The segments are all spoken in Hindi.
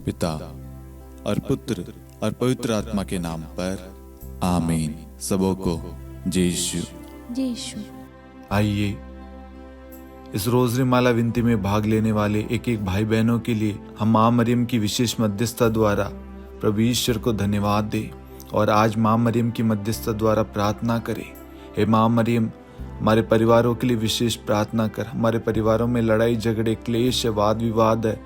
पिता और पुत्र और पवित्र आत्मा के नाम पर आमीन। सबों को जय यीशु। आइए इस रोजरी माला विनती में भाग लेने वाले एक एक भाई बहनों के लिए हम माँ मरियम की विशेष मध्यस्थता द्वारा प्रभु ईश्वर को धन्यवाद दें और आज माँ मरियम की मध्यस्थता द्वारा प्रार्थना करें। हे माँ मरियम, हमारे परिवारों के लिए विशेष प्रार्थना कर। हमारे परिवारों में लड़ाई झगड़े क्लेश है, वाद विवाद है।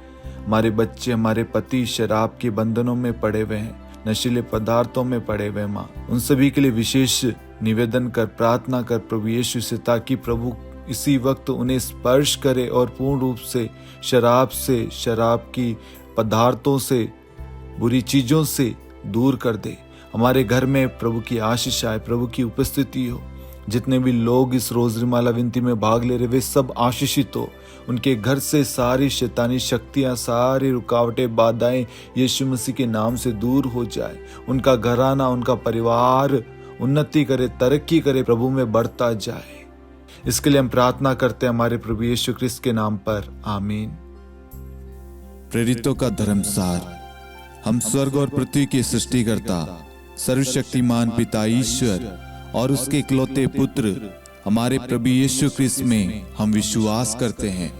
हमारे बच्चे, हमारे पति शराब के बंधनों में पड़े हुए हैं, नशीले पदार्थों में पड़े हुए। माँ, उन सभी के लिए विशेष निवेदन कर, प्रार्थना कर प्रभु यीशु से, ताकि प्रभु इसी वक्त उन्हें स्पर्श करे और पूर्ण रूप से शराब की पदार्थों से, बुरी चीजों से दूर कर दे। हमारे घर में प्रभु की आशीष आए, प्रभु की उपस्थिति हो। जितने भी लोग इस रोजरी माला विनती में भाग ले रहे वे सब आशीषित हो। उनके घर से सारी शैतानी शक्तियां, सारी रुकावटें, बाधाएं यीशु मसीह के नाम से दूर हो जाए। उनका घराना, उनका परिवार उन्नति करे, तरक्की करे, प्रभु में बढ़ता जाए। इसके लिए हम प्रार्थना करते हैं हमारे प्रभु यीशु क्रिस्त के नाम पर, आमीन। प्रेरितों का धर्मसार। हम स्वर्ग और पृथ्वी के सृष्टिकर्ता सर्वशक्तिमान पिता ईश्वर और उसके इकलौते पुत्र हमारे प्रभु यीशु क्रिस्त में हम विश्वास करते हैं,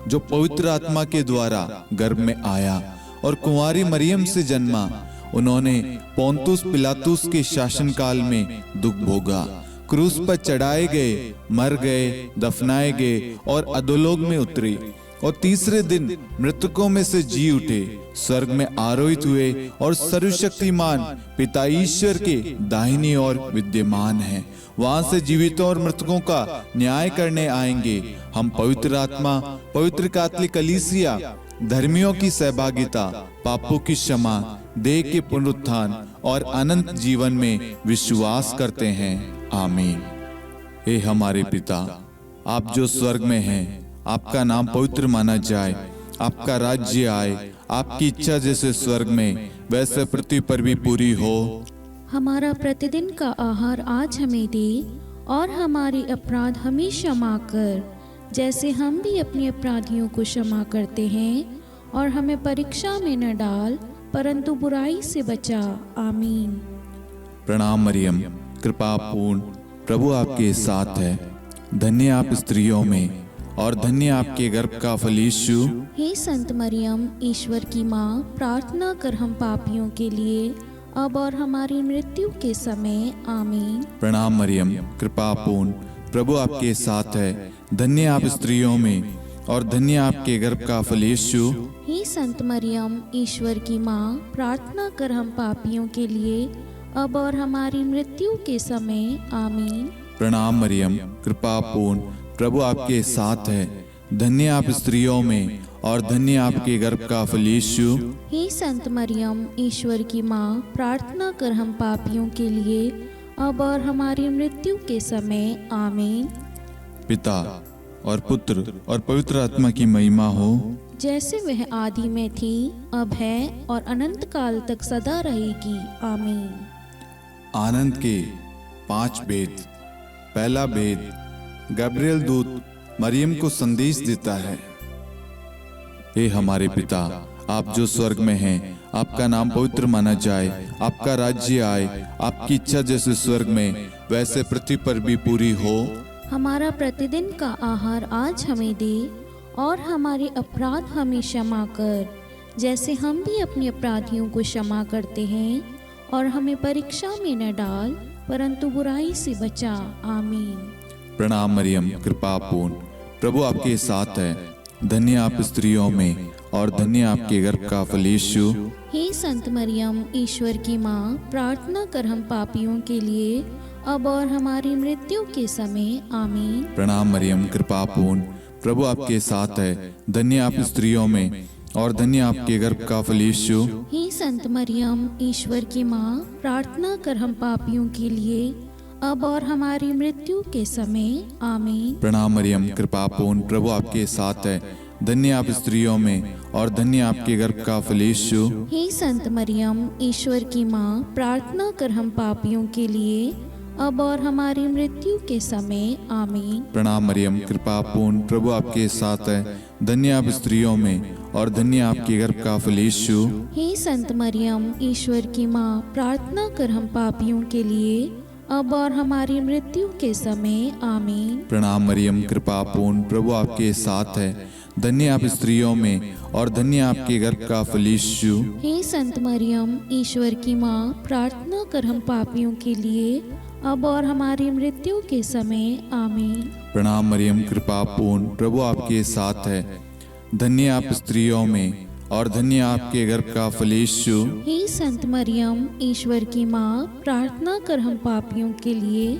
जो पवित्र आत्मा के द्वारा गर्भ में आया और कुंवारी मरियम से जन्मा। उन्होंने पोंतुस पिलातुस के शासनकाल में दुख भोगा, क्रूस पर चढ़ाए गए, मर गए, दफनाए गए और अधोलोक में उतरे और तीसरे दिन मृतकों में से जी उठे, स्वर्ग में आरोहित हुए और सर्वशक्तिमान पिता ईश्वर के दाहिनी ओर विद्यमान हैं। वहां से जीवितों और मृतकों का न्याय करने आएंगे। हम पवित्र आत्मा, पवित्र कैथोलिक कलीसिया, धर्मियों की सहभागिता, पापों की क्षमा, देह के पुनरुत्थान और अनंत जीवन में विश्वास करते हैं, आमीन। हे हमारे पिता, आप जो स्वर्ग में हैं, आपका नाम पवित्र माना जाए, आपका राज्य आए, आपकी इच्छा जैसे स्वर्ग में वैसे पृथ्वी पर भी पूरी हो। हमारा प्रतिदिन का आहार आज हमें दे और हमारे अपराध हमें क्षमा कर, जैसे हम भी अपने अपराधियों को क्षमा करते हैं, और हमें परीक्षा में न डाल परंतु बुराई से बचा, आमीन। प्रणाम मरियम, कृपा पूर्ण, प्रभु आपके साथ है। धन्य आप स्त्रियों में और धन्य आपके गर्भ का फल यीशु। हे संत मरियम, ईश्वर की माँ, प्रार्थना कर हम पापियों के लिए अब और हमारी मृत्यु के समय, आमीन। प्रणाम मरियम, कृपा पूर्ण, प्रभु आपके साथ है। धन्य आप स्त्रियों में और धन्य आपके गर्भ का फल यीशु। हे संत मरियम, ईश्वर की माँ, प्रार्थना कर हम पापियों के लिए अब और हमारी मृत्यु के समय, आमीन। प्रणाम मरियम, कृपा पूर्ण, प्रभु आपके साथ है। धन्य आप स्त्रियों में और धन्य आपके गर्भ का फल यीशु। हे संत मरियम, ईश्वर की माँ, प्रार्थना कर हम पापियों के लिए अब और हमारी मृत्यु के समय, आमीन। पिता और पुत्र और पवित्र आत्मा की महिमा हो, जैसे वह आदि में थी, अब है और अनंत काल तक सदा रहेगी, आमीन। आनंद के 5 भेद। पहला भेद, गब्रिएल दूत मरियम को संदेश देता है। हे हमारे पिता, आप जो स्वर्ग में हैं, आपका नाम पवित्र माना जाए, आपका राज्य आए, आपकी इच्छा जैसे स्वर्ग में वैसे पृथ्वी पर भी पूरी हो। हमारा प्रतिदिन का आहार आज हमें दे और हमारे अपराध हमें क्षमा कर, जैसे हम भी अपने अपराधियों को क्षमा करते हैं, और हमें परीक्षा में न डाल परंतु बुराई से बचा, आमीन। प्रणाम मरियम, कृपा पूर्ण, प्रभु आपके साथ है। धन्य आप स्त्रियों में और धन्य आपके गर्भ का फल यीशु। हे संत मरियम, ईश्वर की माँ, प्रार्थना कर हम पापियों के लिए अब और हमारी मृत्यु के समय, आमीन। प्रणाम मरियम, कृपा पूर्ण, प्रभु आपके साथ है। धन्य आप स्त्रियों में और धन्य आपके गर्भ का फल यीशु। हे संत मरियम, ईश्वर की माँ, प्रार्थना कर हम पापियों के लिए अब और हमारी मृत्यु के समय, आमीन। प्रणाम मरियम, कृपा पूर्ण, प्रभु आपके साथ है। धन्य आप स्त्रियों में और धन्य आपके गर्भ का फल यीशु। हे संत मरियम, ईश्वर की माँ, प्रार्थना कर हम पापियों के लिए अब और हमारी मृत्यु के समय, आमीन। प्रणाम मरियम, कृपा पूर्ण, प्रभु आपके साथ है। धन्य आप स्त्रियों में और धन्य आपके गर्भ का फल यीशु। हे संत मरियम, ईश्वर की माँ, प्रार्थना कर हम पापियों के लिए, अब और हमारी मृत्यु के समय। आमीन। प्रणाम मरियम, कृपा पूर्ण, प्रभु आपके साथ है। धन्य आप स्त्रियों में और धन्य आपके गर्भ का फल यीशु। हे संत मरियम, ईश्वर की माँ, प्रार्थना कर हम पापियों के लिए, अब और हमारी मृत्यु के समय। आमीन। प्रणाम मरियम, कृपा पूर्ण, प्रभु आपके साथ है। धन्य आप स्त्रियों में और धन्य आपके गर्भ का फल यीशु। हे संत मरियम, ईश्वर की माँ, प्रार्थना कर हम पापियों के लिए,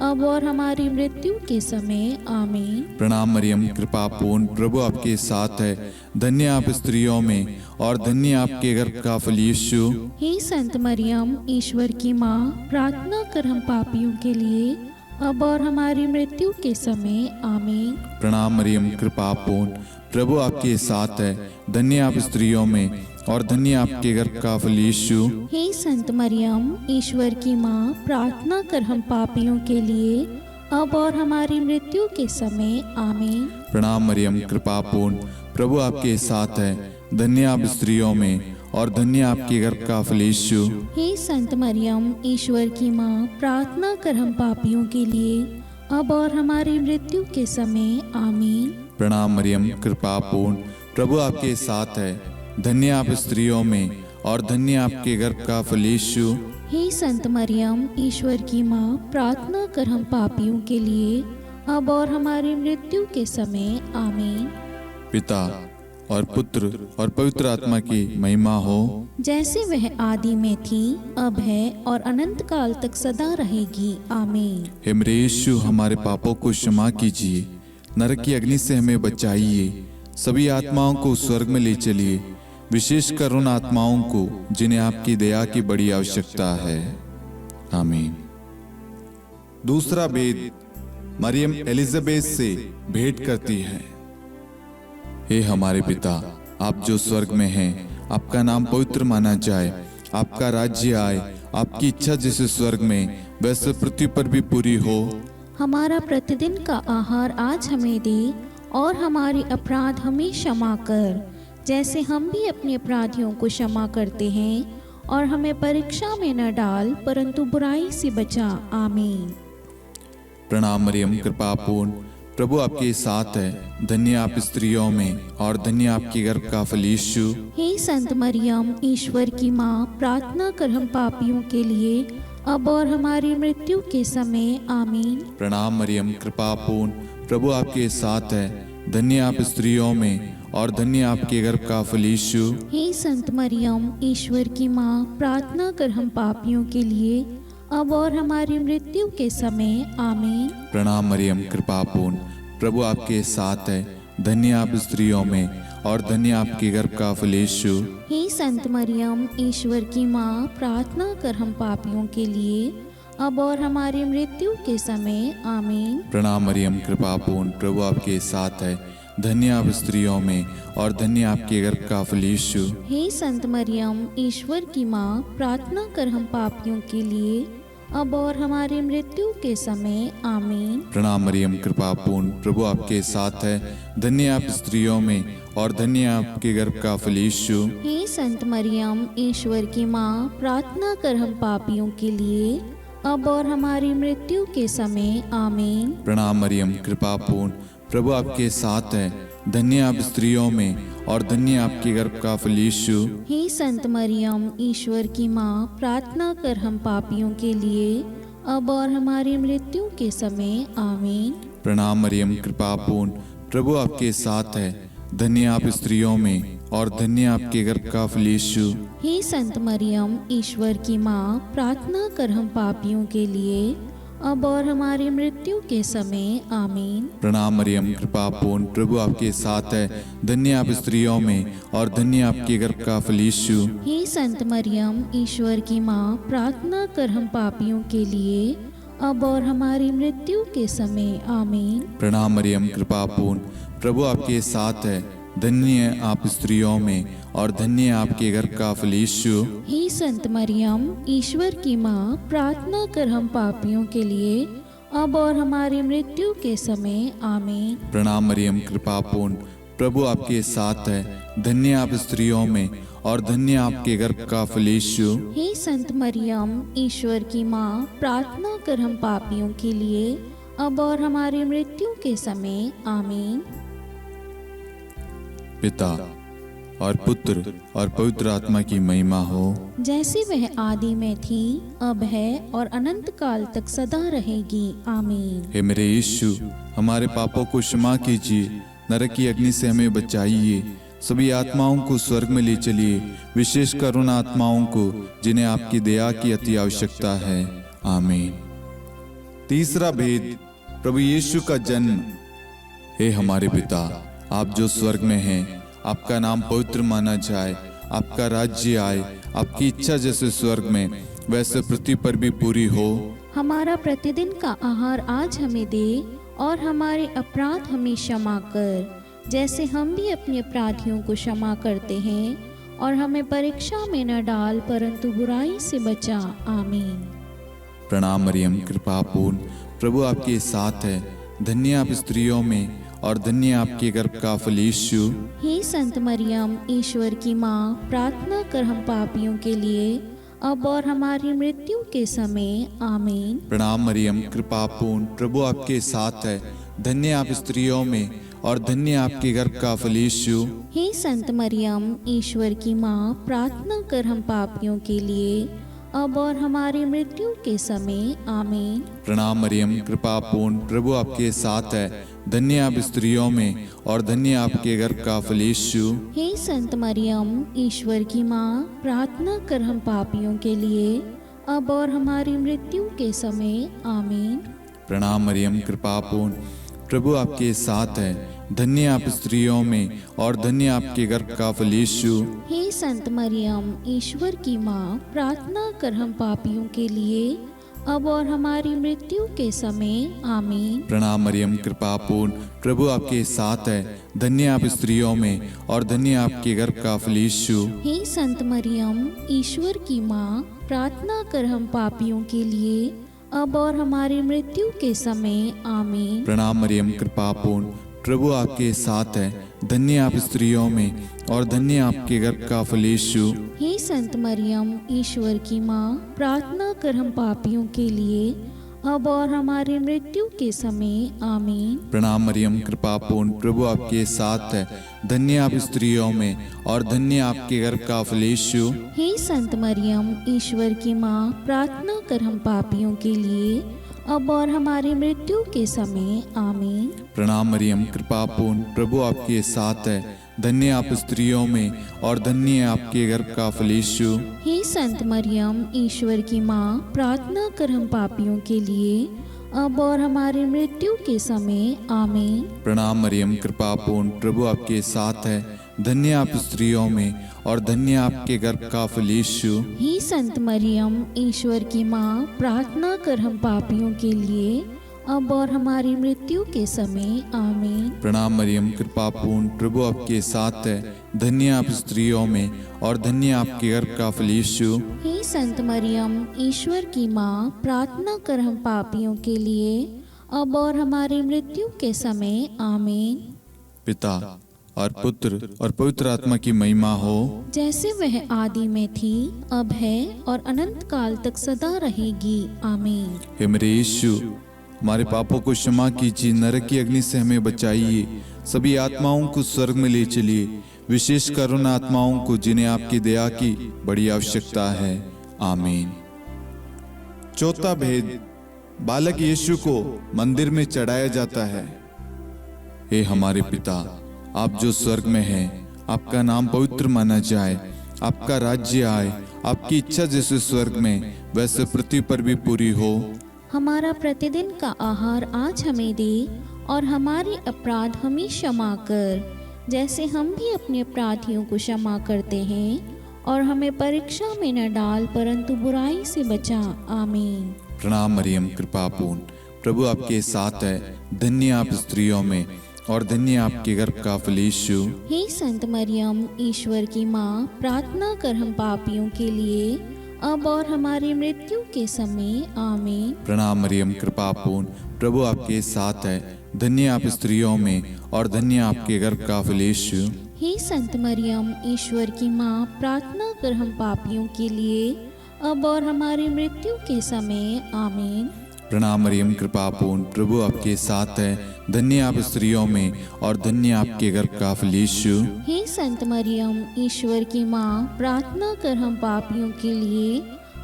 अब और हमारी मृत्यु के समय। आमीन। प्रणाम मरियम, कृपा पूर्ण, प्रभु आपके साथ है। धन्य आप स्त्रियों में और धन्य आपके गर्भ का फल यीशु। हे संत मरियम, ईश्वर की माँ, प्रार्थना कर हम पापियों के लिए, अब और हमारी मृत्यु के समय। आमीन। प्रणाम मरियम, कृपा पूर्ण, प्रभु आपके साथ है। धन्य आप स्त्रियों में और धन्य आपके गर्भ का फल यीशु। हे संत मरियम, ईश्वर की माँ, प्रार्थना कर हम पापियों के लिए, अब और हमारी मृत्यु के समय। आमीन। प्रणाम मरियम, कृपा पूर्ण, प्रभु आपके साथ है। धन्य आप स्त्रियों में और धन्य आपके गर्भ का फल यीशु। हे संत मरियम, ईश्वर की माँ, प्रार्थना कर हम पापियों के लिए, अब और हमारी मृत्यु के समय। आमीन। प्रणाम मरियम, कृपा पूर्ण, प्रभु आपके साथ है। धन्य आप स्त्रियों में और धन्य आपके गर्भ का फल यीशु। हे संत मरियम, ईश्वर की माँ, प्रार्थना कर हम पापियों के लिए, अब और हमारी मृत्यु के समय। आमीन। पिता और पुत्र और पवित्र आत्मा की महिमा हो, जैसे वह आदि में थी, अब है और अनंत काल तक सदा रहेगी। आमीन। हे मेरे यीशु, हमारे पापों को क्षमा कीजिए, नरक की अग्नि से हमें बचाइए, सभी आत्माओं को स्वर्ग में ले चलिए, विशेषकर उन आत्माओं को जिन्हें आपकी दया की बड़ी आवश्यकता है। आमीन। दूसरा भेद, मरियम एलिजाबेथ से भेंट करती है। हे हमारे पिता, आप जो स्वर्ग में हैं, आपका नाम पवित्र माना जाए, आपका राज्य आए, आपकी इच्छा जैसे स्वर्ग में वैसे पृथ्वी पर भी पूरी हो। हमारा प्रतिदिन का आहार आज हमें दे, और हमारे अपराध हमें क्षमा कर, जैसे हम भी अपने अपराधियों को क्षमा करते हैं, और हमें परीक्षा में न डाल, परंतु बुराई से बचा। आमीन। प्रणाम मरियम, कृपा पूर्ण, प्रभु आपके साथ है। धन्य आप स्त्रियों में और धन्य आपके गर्भ का फल यीशु। हे संत मरियम, ईश्वर की माँ, प्रार्थना कर हम पापियों के लिए, अब और हमारी मृत्यु के समय। आमीन। प्रणाम मरियम, कृपा पूर्ण, प्रभु आपके साथ है। धन्य आप स्त्रियों में और धन्य आपके गर्भ का फल यीशु। हे संत मरियम, ईश्वर की माँ, प्रार्थना कर हम पापियों के लिए, अब और हमारी मृत्यु के समय। आमीन। प्रणाम मरियम, कृपा पूर्ण, प्रभु आपके साथ है। धन्य आप स्त्रियों में और धन्य आपके गर्भ का फल यीशु। हे संत मरियम, ईश्वर की माँ, प्रार्थना कर हम पापियों के लिए, अब और हमारी मृत्यु के समय। आमीन। प्रणाम मरियम, कृपा पूर्ण, प्रभु आपके साथ है। धन्य आप स्त्रियों में और धन्य आपके गर्भ का फल यीशु। हे संत मरियम, ईश्वर की माँ, प्रार्थना कर हम पापियों के लिए, अब और हमारी मृत्यु के समय। आमीन। प्रणाम मरियम, कृपा पूर्ण, प्रभु आपके साथ है। धन्य आप स्त्रियों में और धन्य आपके गर्भ का फल यीशु। हे संत मरियम, ईश्वर की माँ, प्रार्थना कर हम पापियों के लिए, अब और हमारी मृत्यु के समय। आमीन। प्रणाम मरियम, कृपा पूर्ण, प्रभु आपके साथ है। धन्य आप स्त्रियों में और धन्य आपके गर्भ का फल यीशु। हे संत मरियम, ईश्वर की माँ, प्रार्थना कर हम पापियों के लिए, अब और हमारी मृत्यु के समय। आमीन। प्रणाम मरियम, कृपा पूर्ण, प्रभु आपके साथ है। धन्य आप स्त्रियों में और धन्य आपके गर्भ का फल यीशु। हे संत मरियम, ईश्वर की माँ, प्रार्थना कर हम पापियों के लिए, अब और हमारी मृत्यु के समय। आमीन। प्रणाम मरियम, कृपा पूर्ण, प्रभु आपके साथ है। धन्य आप स्त्रियों में और धन्य आपके गर्भ का फल यीशु। हे संत मरियम, ईश्वर की माँ, प्रार्थना कर हम पापियों के लिए, अब और हमारी मृत्यु के समय। आमीन। प्रणाम मरियम, कृपा पूर्ण, प्रभु आपके साथ है। धन्य आप स्त्रियों में और धन्य आपके गर्भ का फल यीशु। हे संत मरियम, ईश्वर की माँ, प्रार्थना कर हम पापियों के लिए, अब और हमारी मृत्यु के समय। आमीन। प्रणाम मरियम, कृपा पूर्ण, प्रभु आपके साथ है, धन्य आप स्त्रियों में और धन्य आपके गर्भ का फल यीशु। हे संत मरियम, ईश्वर की माँ, प्रार्थना कर हम पापियों के लिए, अब और हमारी मृत्यु के समय। आमीन। पिता और पुत्र और पवित्र आत्मा की महिमा हो, जैसे वह आदि में थी, अब है और अनंत काल तक सदा रहेगी। आमीन। हे मेरे यीशु, हमारे पापों को क्षमा कीजिए, नरक की अग्नि से हमें बचाइए, सभी आत्माओं को स्वर्ग में ले चलिए, विशेषकर उन आत्माओं को जिन्हें आपकी दया की अति आवश्यकता है। आमीन। तीसरा भेद, प्रभु यीशु का जन्म। हे हमारे पिता, आप जो स्वर्ग में हैं, आपका नाम पवित्र माना जाए, आपका राज्य आए, आपकी इच्छा जैसे स्वर्ग में वैसे पृथ्वी पर भी पूरी हो। हमारा प्रतिदिन का आहार आज हमें दे, और हमारे अपराध हमें क्षमा कर, जैसे हम भी अपने अपराधियों को क्षमा करते हैं, और हमें परीक्षा में न डाल, परंतु बुराई से बचा। आमीन। प्रणाम मरियम, कृपा पूर्ण, प्रभु आपके साथ है, धन्य आप स्त्रियों में और धन्य आपके गर्भ का फल यीशु। हे संत मरियम, ईश्वर की माँ, प्रार्थना कर हम पापियों के लिए, अब और हमारी मृत्यु के समय। आमीन। प्रणाम मरियम, कृपा पूर्ण, प्रभु आपके साथ है, धन्य आप स्त्रियों में और धन्य आपके गर्भ का फल यीशु। हे संत मरियम, ईश्वर की माँ, प्रार्थना कर हम पापियों के लिए, अब और हमारी मृत्यु के समय। आमीन। प्रणाम मरियम, कृपा पूर्ण, प्रभु आपके साथ है, धन्य आप स्त्रियों में और धन्य आपके गर्भ का फल यीशु। हे संत मरियम, ईश्वर की माँ, प्रार्थना कर हम पापियों के लिए, अब और हमारी मृत्यु के समय। आमीन। प्रणाम मरियम, कृपा पूर्ण, प्रभु आपके साथ है, धन्य आप स्त्रियों में और धन्य आपके गर्भ का फल यीशु। हे संत मरियम, ईश्वर की माँ, प्रार्थना कर हम पापियों के लिए, अब और हमारी मृत्यु के समय। आमीन। प्रणाम मरियम, कृपा पूर्ण, प्रभु आपके साथ है, धन्य आप स्त्रियों में और धन्य आपके गर्भ का फल यीशु। हे संत मरियम, ईश्वर की माँ, प्रार्थना कर हम पापियों के लिए, अब और हमारी मृत्यु के समय। आमीन। प्रणाम मरियम, कृपा पूर्ण, प्रभु आपके साथ है, धन्य आप स्त्रियों में और धन्य आपके गर्भ का फल यीशु। हे संत मरियम, ईश्वर की माँ, प्रार्थना कर हम पापियों के लिए, अब और हमारी मृत्यु के समय। आमीन। प्रणाम मरियम, कृपा पूर्ण, प्रभु आपके साथ है, धन्य आप स्त्रियों में और धन्य आपके गर्भ का फल यीशु। हे संत मरियम, ईश्वर की माँ, प्रार्थना कर हम पापियों के लिए, अब और हमारी मृत्यु के समय। आमीन। प्रणाम मरियम, कृपा पूर्ण, प्रभु आपके साथ है, धन्य आप स्त्रियों में और धन्य आपके गर्भ का फल यीशु। हे संत मरियम, ईश्वर की माँ, प्रार्थना कर हम पापियों के लिए, अब और हमारी मृत्यु के समय। आमीन। प्रणाम मरियम, कृपा पूर्ण, प्रभु आपके साथ है, धन्य आप स्त्रियों में और धन्य आपके गर्भ का फल यीशु। हे संत मरियम, ईश्वर की माँ, प्रार्थना कर हम पापियों के लिए, अब और हमारी मृत्यु के समय। आमीन। प्रणाम मरियम, कृपा पूर्ण, प्रभु आपके साथ है, धन्य आप स्त्रियों में और धन्य आपके गर्भ का फल यीशु। हे संत मरियम, ईश्वर की माँ, प्रार्थना कर हम पापियों के लिए, अब और हमारी मृत्यु के समय। आमीन। पिता और पुत्र और पवित्र आत्मा की महिमा हो, जैसे वह आदि में थी, अब है और अनंत काल तक सदा रहेगी। आमीन। हे मेरे यीशु, हमारे पापों को क्षमा कीजिए, नरक की अग्नि से हमें बचाइए, सभी आत्माओं को स्वर्ग में ले चलिए, विशेषकर उन आत्माओं को जिन्हें आपकी दया की बड़ी आवश्यकता है। आमीन। चौथा भेद, बालक यीशु को मंदिर में चढ़ाया जाता है। हे हमारे पिता, आप जो स्वर्ग में हैं, आपका नाम पवित्र माना जाए, आपका राज्य आए, आपकी इच्छा जैसे स्वर्ग में वैसे पृथ्वी पर भी पूरी हो। हमारा प्रतिदिन का आहार आज हमें दे, और हमारे अपराध हमें क्षमा कर, जैसे हम भी अपने अपराधियों को क्षमा करते हैं, और हमें परीक्षा में न डाल, परंतु बुराई से बचा। आमीन। प्रणाम मरियम, कृपा पूर्ण, प्रभु आपके साथ है, धन्य आप स्त्रियों में और धन्य आपके गर्भ का फल यीशु। हे संत मरियम, ईश्वर की माँ, प्रार्थना कर हम पापियों के लिए, अब और हमारी मृत्यु के समय। आमीन। प्रणाम मरियम, कृपा पूर्ण, प्रभु आपके साथ है, धन्य आप स्त्रियों में और धन्य आपके गर्भ का फल यीशु। हे संत मरियम, ईश्वर की माँ, प्रार्थना कर हम पापियों के लिए, अब और हमारी मृत्यु के समय। आमीन। प्रणाम मरियम, कृपा पूर्ण, प्रभु आपके साथ है। धन्य आप स्त्रियों में और धन्य आपके गर्भ का फल यीशु। हे संत मरियम, ईश्वर की माँ, प्रार्थना कर हम पापियों के लिए,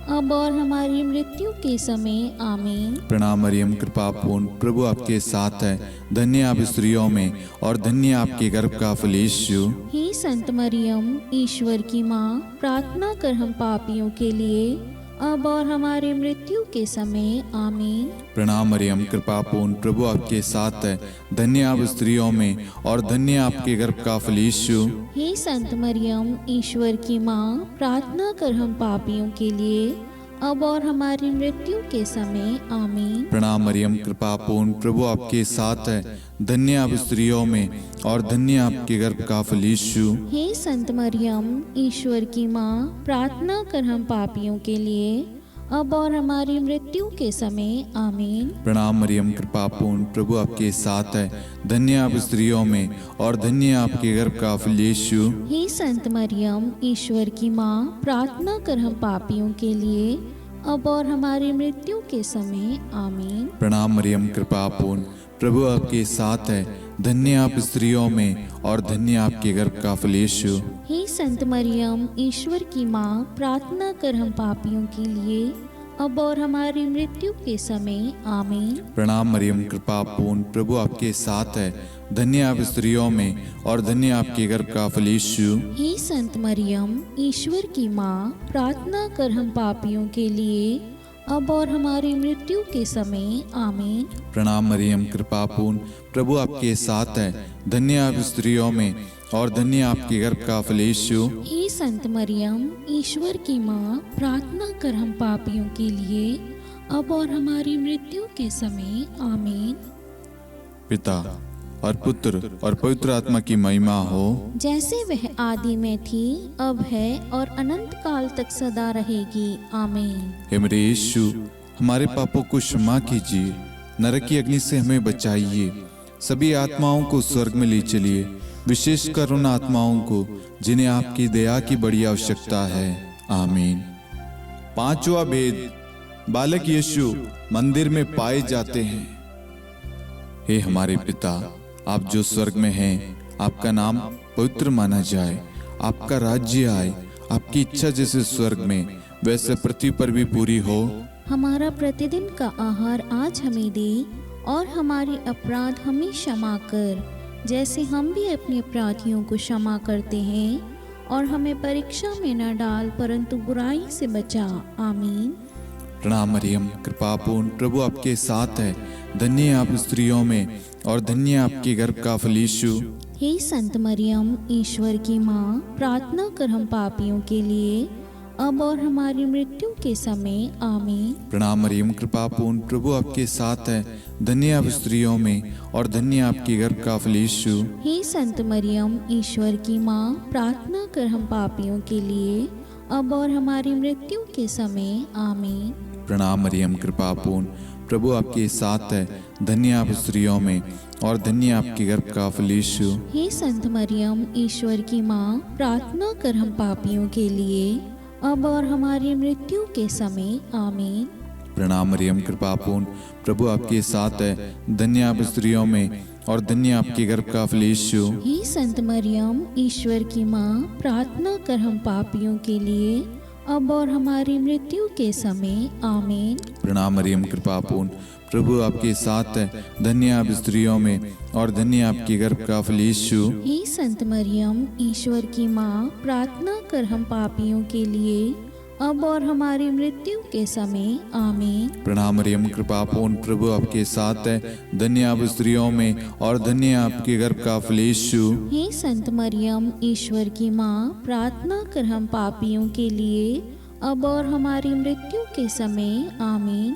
अब और हमारी मृत्यु के समय। आमीन। प्रणाम मरियम, कृपा पूर्ण, प्रभु आपके साथ है। धन्य आप स्त्रियों में और धन्य आपके गर्भ का फल यीशु। हे संत मरियम, ईश्वर की माँ, प्रार्थना कर हम पापियों के लिए, अब और हमारी मृत्यु के समय। आमीन। प्रणाम मरियम, कृपा पूर्ण, प्रभु आपके साथ है। धन्य आप स्त्रियों में और धन्य आपके गर्भ का फल यीशु। हे संत मरियम, ईश्वर की माँ, प्रार्थना कर हम पापियों के लिए, अब और हमारी मृत्यु के समय। आमीन। प्रणाम मरियम, कृपा पूर्ण, प्रभु आपके साथ है। धन्य आप स्त्रियों में और धन्य आपके गर्भ का फल यीशु। हे संत मरियम, ईश्वर की माँ, प्रार्थना कर हम पापियों के लिए, अब और हमारी मृत्यु के समय। आमीन। प्रणाम मरियम, कृपा पूर्ण, प्रभु आपके साथ है। धन्य आप स्त्रियों में और धन्य आपके गर्भ का फल यीशु। हे संत मरियम, ईश्वर की माँ, प्रार्थना कर हम पापियों के लिए, अब और हमारी मृत्यु के समय। आमीन। प्रणाम मरियम, कृपा पूर्ण, प्रभु आपके साथ है। धन्य आप स्त्रियों में और धन्य आपके गर्भ का फल यीशु। हे संत मरियम, ईश्वर की माँ, प्रार्थना कर हम पापियों के लिए, अब और हमारी मृत्यु के समय। आमीन। प्रणाम मरियम, कृपा पूर्ण, प्रभु आपके साथ है। धन्य आप स्त्रियों में और धन्य आपके गर्भ का फल यीशु। हे संत मरियम, ईश्वर की माँ, प्रार्थना कर हम पापियों के लिए, अब और हमारी मृत्यु के समय। आमीन। प्रणाम मरियम, कृपा पूर्ण, प्रभु आपके साथ है। धन्य आप स्त्रियों में और धन्य आपके गर्भ का फल यीशु। हे संत मरियम, ईश्वर की माँ, प्रार्थना कर हम पापियों के लिए, अब और हमारी मृत्यु के समय। आमीन। पिता और पुत्र और पवित्र आत्मा की महिमा हो, जैसे वह आदि में थी, अब है और अनंत काल तक सदा रहेगी। आमीन। हे मेरे यीशु, हमारे पापों को क्षमा कीजिए, नरक की अग्नि से हमें बचाइए, सभी आत्माओं को स्वर्ग में ले चलिए, विशेषकर उन आत्माओं को जिन्हें आपकी दया की बड़ी आवश्यकता है। आमीन। पांचवा भेद, बालक यीशु मंदिर में पाए जाते हैं। हे हमारे पिता, आप जो स्वर्ग में हैं, आपका नाम पवित्र माना जाए, आपका राज्य आए, आपकी इच्छा जैसे स्वर्ग में वैसे पृथ्वी पर भी पूरी हो। हमारा प्रतिदिन का आहार आज हमें दे, और हमारे अपराध हमें क्षमा कर, जैसे हम भी अपने अपराधियों को क्षमा करते हैं, और हमें परीक्षा में न डाल, परंतु बुराई से बचा। आमीन। प्रणाम मरियम, कृपा पूर्ण, प्रभु आपके साथ है। धन्य आप स्त्रियों में और धन्य आपके गर्भ का फल यीशु। हे संत मरियम, ईश्वर की माँ, प्रार्थना कर हम पापियों के लिए, अब और हमारी मृत्यु के समय। आमीन। प्रणाम मरियम, कृपा पूर्ण, प्रभु आपके साथ है। धन्य आप स्त्रियों में और धन्य आपके गर्भ का फल यीशु। हे संत मरियम, ईश्वर की माँ, प्रार्थना कर हम पापियों के लिए, अब और हमारी मृत्यु के समय। आमीन। प्रणाम मरियम, कृपा पूर्ण, प्रभु आपके साथ है। धन्य आप स्त्रियों में और धन्य आपके गर्भ का फल यीशु। हे संत मरियम, ईश्वर की माँ, प्रार्थना कर हम पापियों के लिए, अब और हमारी मृत्यु के समय। आमीन। प्रणाम मरियम, कृपा पूर्ण, प्रभु आपके साथ है। धन्य आप स्त्रियों में और धन्य आपके गर्भ का फल यीशु। हे संत मरियम, ईश्वर की माँ, प्रार्थना कर हम पापियों के लिए, अब और हमारी मृत्यु के समय। आमीन। प्रणाम मरियम, कृपा पूर्ण, प्रभु आपके साथ है। धन्य आप स्त्रियों में और धन्य आपके गर्भ का फल यीशु। हे संत मरियम, ईश्वर की माँ, प्रार्थना कर हम पापियों के लिए, अब और हमारी मृत्यु के समय। आमीन। प्रणाम मरियम, कृपा पूर्ण, प्रभु आपके साथ है। धन्य आप स्त्रियों में और धन्य आपके गर्भ का फल यीशु। हे संत मरियम, ईश्वर की माँ, प्रार्थना कर हम पापियों के लिए, अब और हमारी मृत्यु के समय। आमीन।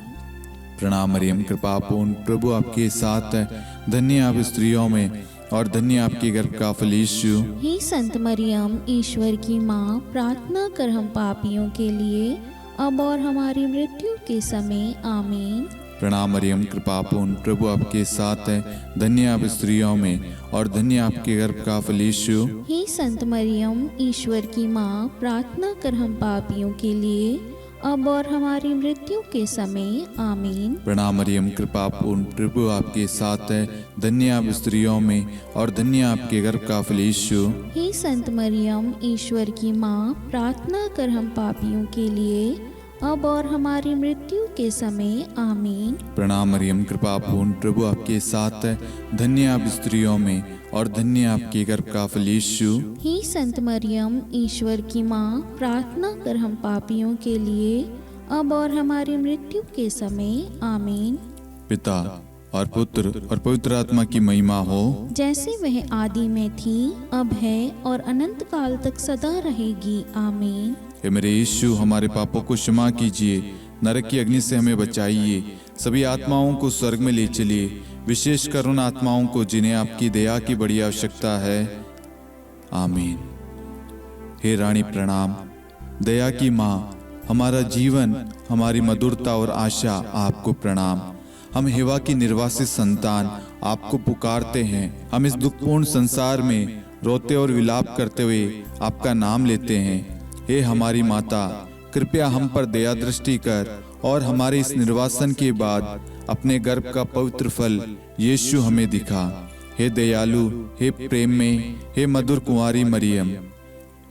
प्रणाम मरियम, कृपा पूर्ण, प्रभु आपके साथ है। धन्य आप स्त्रियों में और धन्य आपके गर्भ का फल यीशु। हे संत मरियम, ईश्वर की माँ, प्रार्थना कर हम पापियों के लिए, अब और हमारी मृत्यु के समय। आमीन। प्रणाम मरियम, कृपा पूर्ण, प्रभु आपके साथ है। धन्य आप स्त्रियों में और धन्य आपके गर्भ का फल यीशु। हे संत मरियम, ईश्वर की माँ, प्रार्थना कर हम पापियों के लिए अब और हमारी मृत्यु के समय। आमीन। प्रणाम मरियम, कृपा पूर्ण, प्रभु आपके साथ है। धन्य आप स्त्रियों में और धन्य आपके गर्भ का फल यीशु। हे संत मरियम, ईश्वर की माँ, प्रार्थना कर हम पापियों के लिए अब और हमारी मृत्यु के समय। आमीन। प्रणाम मरियम, कृपा पूर्ण, प्रभु आपके साथ है। धन्य आप स्त्रियों में और धन्य आपके गर्भ का फल यीशु। हे संत मरियम, ईश्वर की माँ, प्रार्थना कर हम पापियों के लिए अब और हमारी मृत्यु के समय। आमीन। पिता और पुत्र और पवित्र आत्मा की महिमा हो, जैसे वह आदि में थी, अब है और अनंत काल तक सदा रहेगी। आमीन। हे मेरे यीशु, हमारे पापों को क्षमा कीजिए, नरक की अग्नि से हमें बचाइए, सभी आत्माओं को स्वर्ग में ले चलिए, विशेषकर उन आत्माओं को जिन्हें आपकी दया की बड़ी आवश्यकता है। आमीन। हे रानी प्रणाम, दया की माँ, हमारा जीवन, हमारी मधुरता और आशा आपको प्रणाम। हम हेवा की निर्वासित संतान आपको पुकारते हैं। हम इस दुखपूर्ण संसार में रोते और विलाप करते हुए आपका नाम लेते हैं। हे हमारी माता, कृपया हम पर दया दृष्टि कर और हमारे इस निर्वासन के बाद अपने गर्भ का पवित्र फल यीशु हमें दिखा। हे दयालु, हे प्रेम में, हे मधुर कुंवारी मरियम,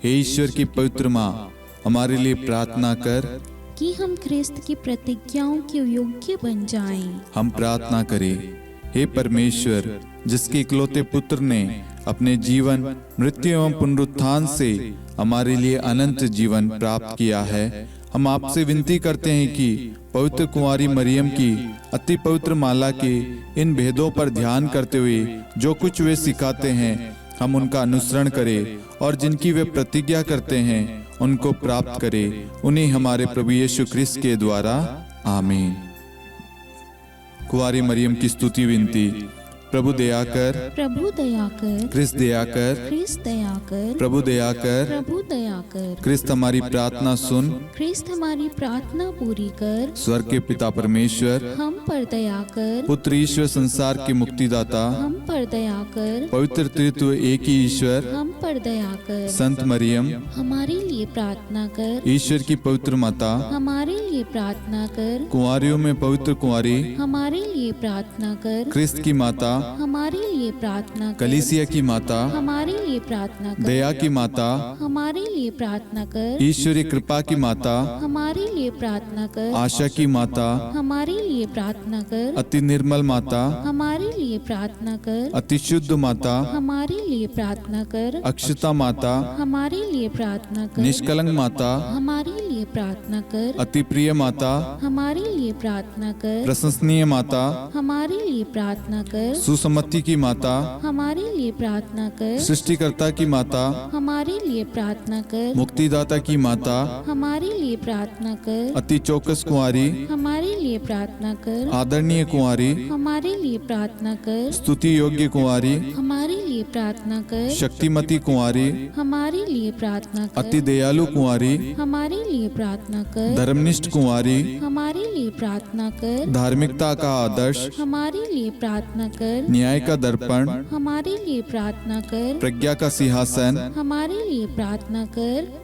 हे ईश्वर की पवित्र माँ, हमारे लिए प्रार्थना कर कि हम ख्रिस्त की प्रतिज्ञाओं के योग्य बन जाएं। हम प्रार्थना करें। हे परमेश्वर, जिसके इकलौते पुत्र ने अपने जीवन, मृत्यु एवं पुनरुत्थान से हमारे लिए अनंत जीवन प्राप्त किया है, हम आपसे विनती करते हैं कि पवित्र कुंवारी मरियम की अति पवित्र माला के इन भेदों पर ध्यान करते हुए जो कुछ वे सिखाते हैं, हम उनका अनुसरण करें और जिनकी वे प्रतिज्ञा करते हैं उनको प्राप्त करें। उन्हीं हमारे प्रभु यीशु ख्रिस्त के द्वारा। आमीन। कुंवारी मरियम की स्तुति विनती। प्रभु दया कर, प्रभु दया कर, ख्रिस्त दया कर, ख्रिस्त दया कर, प्रभु दया कर, प्रभु दया कर, ख्रिस्त हमारी प्रार्थना सुन। ख्रिस्त हमारी प्रार्थना पूरी कर, स्वर्ग के पिता परमेश्वर, हम पर दया कर, पुत्र ईश्वर संसार के मुक्तिदाता, हम पर दया कर, पवित्र त्रित्व एक ही ईश्वर, हम पर दया कर, संत मरियम, हमारे लिए प्रार्थना कर, ईश्वर की पवित्र माता, हमारे लिए प्रार्थना कर, कुंवारियों में पवित्र कुंवारी, हमारे लिए प्रार्थना कर, ख्रिस्त की माता, हमारे लिए प्रार्थना कर, कलीसिया की माता, हमारे लिए प्रार्थना कर, दया की माता, हमारे लिए प्रार्थना कर, ईश्वरी कृपा की माता, हमारे लिए प्रार्थना कर, आशा की माता, हमारे लिए प्रार्थना कर, अति निर्मल माता, हमारे लिए प्रार्थना कर, अति शुद्ध माता, हमारे लिए प्रार्थना कर, अक्षता माता, हमारे लिए प्रार्थना कर, निष्कलंक माता, हमारे लिए प्रार्थना कर, अति प्रिय माता, हमारे लिए प्रार्थना कर, प्रशंसनीय माता, हमारे लिए प्रार्थना कर, सुसम्मति की माता, हमारे लिए प्रार्थना कर, सृष्टिकर्ता की माता, हमारे लिए प्रार्थना कर, मुक्तिदाता की माता, हमारे लिए प्रार्थना कर, अति चौकस कुंवारी, हमारे लिए प्रार्थना कर, आदरणीय कुंवारी, हमारे लिए प्रार्थना कर, स्तुति योग्य कुंवारी, हमारे लिए प्रार्थना कर, शक्तिमती कुंवारी, हमारे लिए प्रार्थना अति कर, दयालु कुंवारी, हमारे लिए प्रार्थना कर, धर्मनिष्ठ कुंवारी, हमारे लिए प्रार्थना कर, धार्मिकता का आदर्श, हमारे लिए प्रार्थना कर, न्याय का दर्पण, हमारे लिए प्रार्थना कर, प्रज्ञा का सिंहासन, हमारे लिए प्रार्थना कर,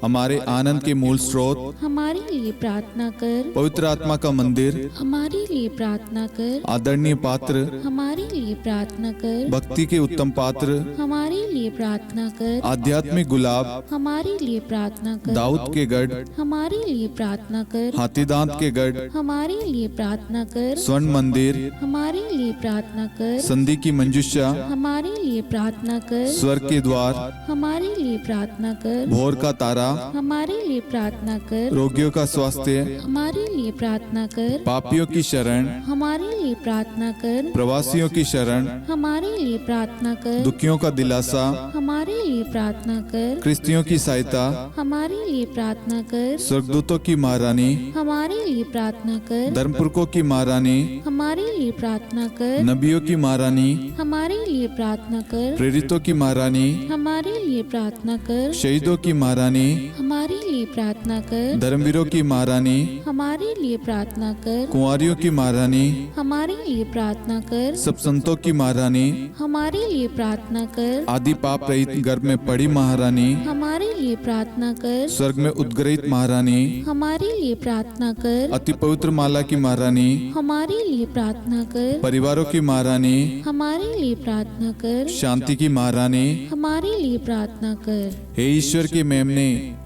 हमारे आनंद के मूल स्रोत, हमारे लिए प्रार्थना कर, पवित्र आत्मा का मंदिर, हमारे लिए प्रार्थना कर, आदरणीय पात्र, हमारे लिए प्रार्थना कर, भक्ति के उत्तम पात्र, हमारे लिए प्रार्थना कर, आध्यात्मिक गुलाब, हमारे लिए प्रार्थना कर, दाऊद के गढ़, हमारे लिए प्रार्थना कर, हाथीदांत के गढ़, हमारे लिए प्रार्थना कर, स्वर्ण मंदिर, हमारे लिए प्रार्थना कर, संधि की मंजुषा, हमारे लिए प्रार्थना कर, स्वर्ग के द्वार, हमारे लिए प्रार्थना कर, भोर का तारा, हमारे लिए प्रार्थना कर, रोगियों का स्वास्थ्य, हमारे लिए प्रार्थना कर, पापियों की शरण, हमारे लिए प्रार्थना कर, प्रवासियों की शरण, हमारे लिए प्रार्थना कर, दुखियों का दिलासा, हमारे लिए प्रार्थना कर, क्रिस्तियों की सहायता, हमारे लिए प्रार्थना कर, स्वर्गदूतों की महारानी, हमारे लिए प्रार्थना कर, धर्मपुरखों की महारानी, हमारे लिए प्रार्थना कर, नबियों की महारानी, हमारे लिए प्रार्थना कर, प्रेरितों की महारानी, हमारे लिए प्रार्थना कर, शहीदों की महारानी, हमारे लिए प्रार्थना कर। धर्मवीरों की महारानी, हमारे लिए प्रार्थना कर। कुंवारियों की महारानी, हमारे लिए प्रार्थना कर। सब संतों की महारानी, हमारे लिए प्रार्थना कर। आदि पाप रहित गर्भ में पड़ी महारानी, हमारे लिए प्रार्थना कर। स्वर्ग में उद्गृहित महारानी, हमारे लिए प्रार्थना कर। अति पवित्र माला की महारानी, हमारे लिए प्रार्थना कर। परिवारों की महारानी, हमारे लिए प्रार्थना कर। शांति की महारानी, हमारे लिए प्रार्थना कर। हे ईश्वर के मेमने,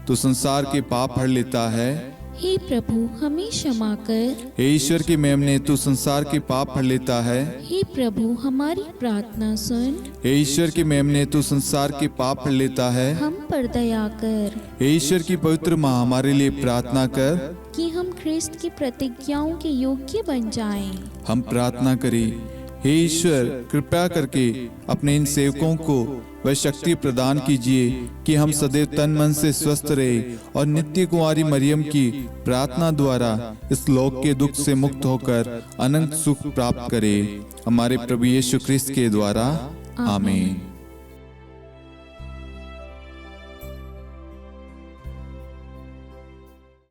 तू संसार के पाप हर लेता है। हे प्रभु हमें क्षमा कर। हे ईश्वर के मेमने, तू संसार के पाप हर लेता है। हे प्रभु हमारी प्रार्थना सुन। हे ईश्वर के मेमने, तू संसार के पाप हर लेता है। हम पर दया कर हे ईश्वर की पवित्र माँ, हमारे लिए प्रार्थना कर। कि हम ख्रिस्त की प्रतिज्ञाओं के योग्य बन जाएं। हम प्रार्थना करें, हे ईश्वर कृपया करके अपने इन सेवकों को वह शक्ति प्रदान कीजिए कि हम सदैव तन मन से स्वस्थ रहे और नित्य कुंवारी मरियम की प्रार्थना द्वारा इस लोक के दुख से मुक्त होकर अनंत सुख प्राप्त करें। हमारे प्रभु यीशु ख्रिस्त के द्वारा आमीन।